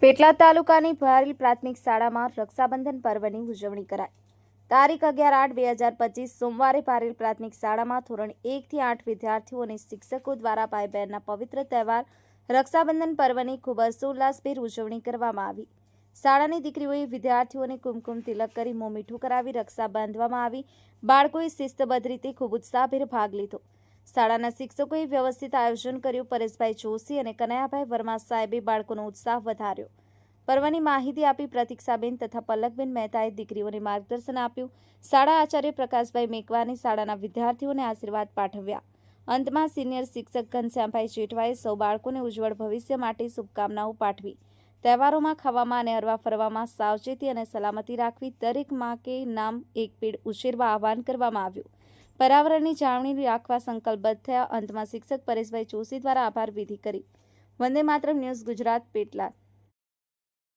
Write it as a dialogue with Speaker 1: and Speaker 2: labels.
Speaker 1: પેટલાદ તાલુકાની ભારેલ પ્રાથમિક શાળામાં રક્ષાબંધન પર્વની ઉજવણી કરાઈ। તારીખ 11/8/2025 સોમવારે ભારેલ પ્રાથમિક શાળામાં ધોરણ 1 થી 8 વિદ્યાર્થીઓ અને શિક્ષકો દ્વારા ભાઈ બહેનના પવિત્ર તહેવાર રક્ષાબંધન પર્વની ખૂબ હર્ષોલ્લાસભેર ઉજવણી કરવામાં આવી। શાળાની દીકરીઓએ વિદ્યાર્થીઓને કુમકુમ તિલક કરી મોં મીઠું કરાવી રક્ષા બાંધવામાં આવી। બાળકોએ શિસ્તબદ્ધ રીતે ખૂબ ઉત્સાહભેર ભાગ લીધો। શાળાના શિક્ષકોએ વ્યવસ્થિત આયોજન કર્યું। પરેશભાઈ જોશી અને કનૈયાભાઈ વર્મા સાહેબે બાળકોનો ઉત્સાહ વધાર્યો। પર્વની માહિતી આપી પ્રતીક્ષાબેન તથા પલકબેન મહેતાએ દીકરીઓને માર્ગદર્શન આપ્યું। શાળા આચાર્ય પ્રકાશભાઈ મેકવાને શાળાના વિદ્યાર્થીઓને આશીર્વાદ પાઠવ્યા। અંતમાં સિનિયર શિક્ષક ઘનશ્યામભાઈ જેઠવાએ સૌ બાળકોને ઉજ્જવળ ભવિષ્ય માટે શુભકામનાઓ પાઠવી। તહેવારોમાં ખાવામાં અને હરવા ફરવામાં સાવચેતી અને સલામતી રાખવી, દરેક માં કે નામ એક પેડ ઉછેરવા આહવાન કરવામાં આવ્યું। પર્યાવરણની જાળવણી રાખવા સંકલ્પબદ્ધ થયા। અંતમાં શિક્ષક પરેશભાઈ જોશી દ્વારા આભાર વિધિ કરી। વંદે માતરમ ન્યૂઝ ગુજરાત, પેટલાદ।